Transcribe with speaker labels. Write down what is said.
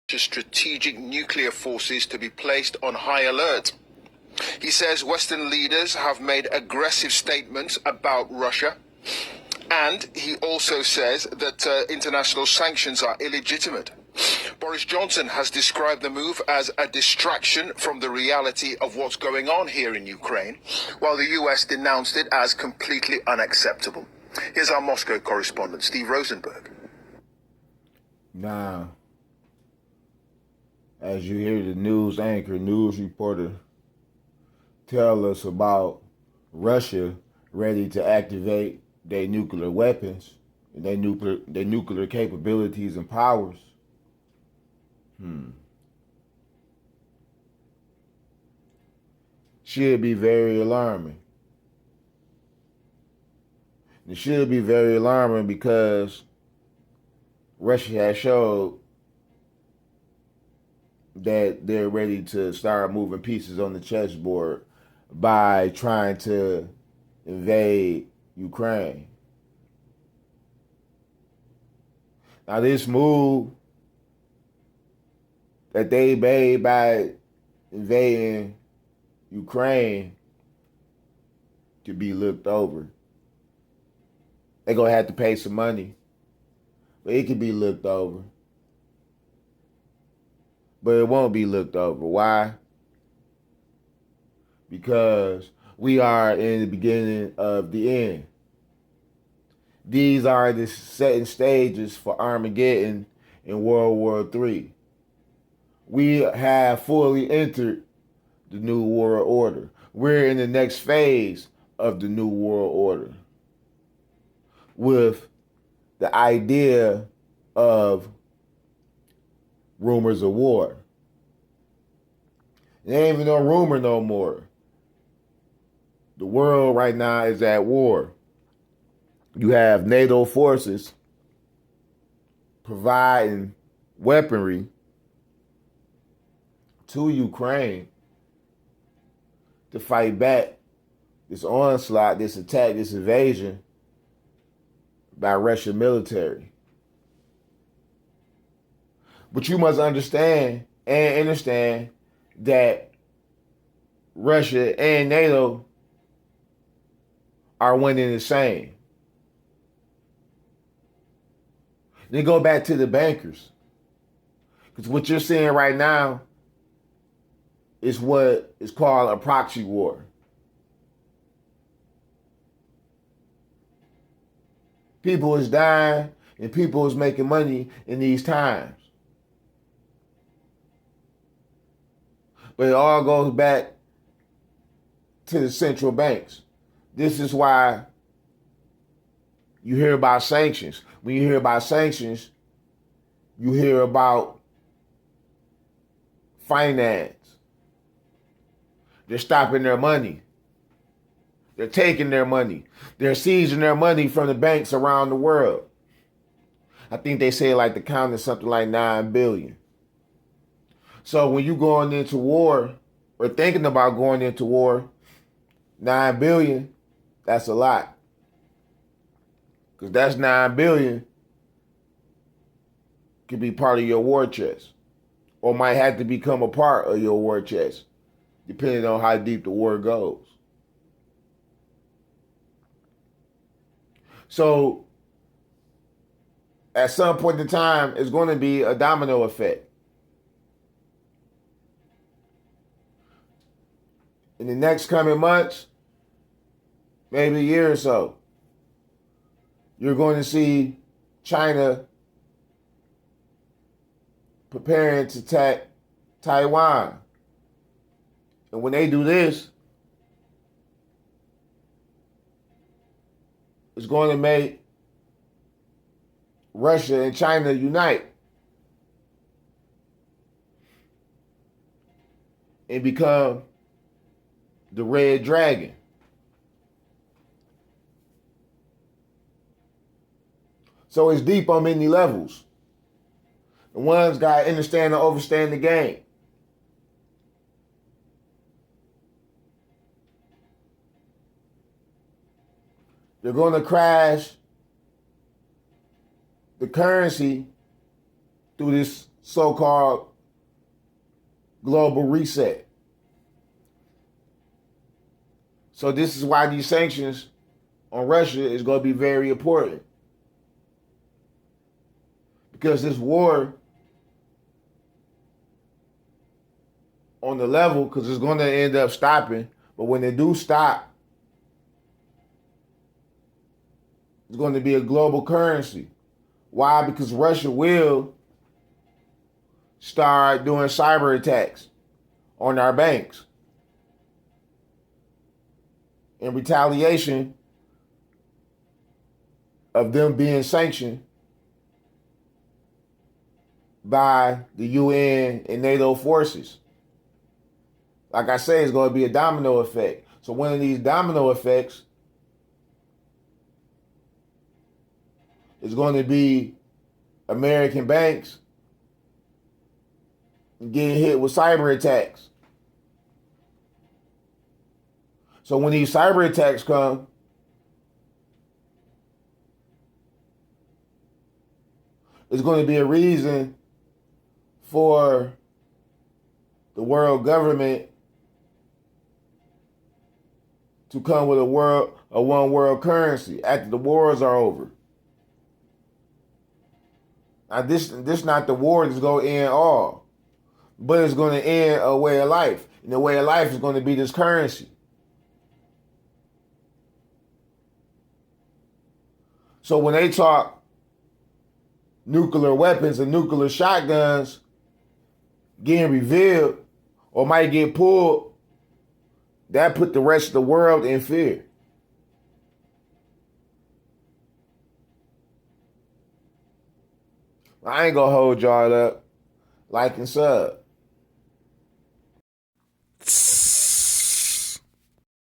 Speaker 1: strategic nuclear forces to be placed on high alert. He says Western leaders have made aggressive statements about Russia, and he also says that international sanctions are illegitimate. Boris Johnson has described the move as a distraction from the reality of what's going on here in Ukraine, while the US denounced it as completely unacceptable. Here's our Moscow correspondent, Steve Rosenberg.
Speaker 2: Now, as you hear the news anchor, news reporter tell us about Russia ready to activate their nuclear weapons and their nuclear capabilities and powers. Should be very alarming. It should be very alarming because Russia has showed that they're ready to start moving pieces on the chessboard by trying to invade Ukraine. Now, this move that they made by invading Ukraine could be looked over. They're going to have to pay some money, but it could be looked over. But it won't be looked over. Why? Because we are in the beginning of the end. These are the setting stages for Armageddon in World War III. We have fully entered the New World Order. We're in the next phase of the New World Order with the idea of rumors of war. It ain't even no rumor no more. The world right now is at war. You have NATO forces providing weaponry to Ukraine to fight back this onslaught, this attack, this invasion by Russian military. But you must understand that Russia and NATO are one and the same. Then go back to the bankers. Because what you're seeing right now is what is called a proxy war. People is dying and people is making money in these times. But it all goes back to the central banks. This is why you hear about sanctions. When you hear about sanctions, you hear about finance. They're stopping their money. They're taking their money. They're seizing their money from the banks around the world. I think they say like the count is something like 9 billion. So when you're going into war or thinking about going into war, 9 billion, that's a lot. Because that's 9 billion could be part of your war chest or might have to become a part of your war chest, depending on how deep the war goes. So at some point in time, it's going to be a domino effect. In the next coming months, maybe a year or so, you're going to see China preparing to attack Taiwan. And when they do this, it's going to make Russia and China unite and become the Red Dragon. So it's deep on many levels. The ones got to understand and overstand the game. They're going to crash the currency through this so-called global reset. So this is why these sanctions on Russia is going to be very important. Because this war on the level, because it's going to end up stopping, but when they do stop, it's going to be a global currency. Why? Because Russia will start doing cyber attacks on our banks in retaliation of them being sanctioned by the UN and NATO forces. Like I say, it's going to be a domino effect. So one of these domino effects is going to be American banks getting hit with cyber attacks. So when these cyber attacks come, it's going to be a reason for the world government to come with a one world currency after the wars are over. Now this not the war that's going to end all, but it's going to end a way of life. And the way of life is going to be this currency. So when they talk nuclear weapons and nuclear shotguns getting revealed or might get pulled, that put the rest of the world in fear. I ain't gonna hold y'all up. Like and sub.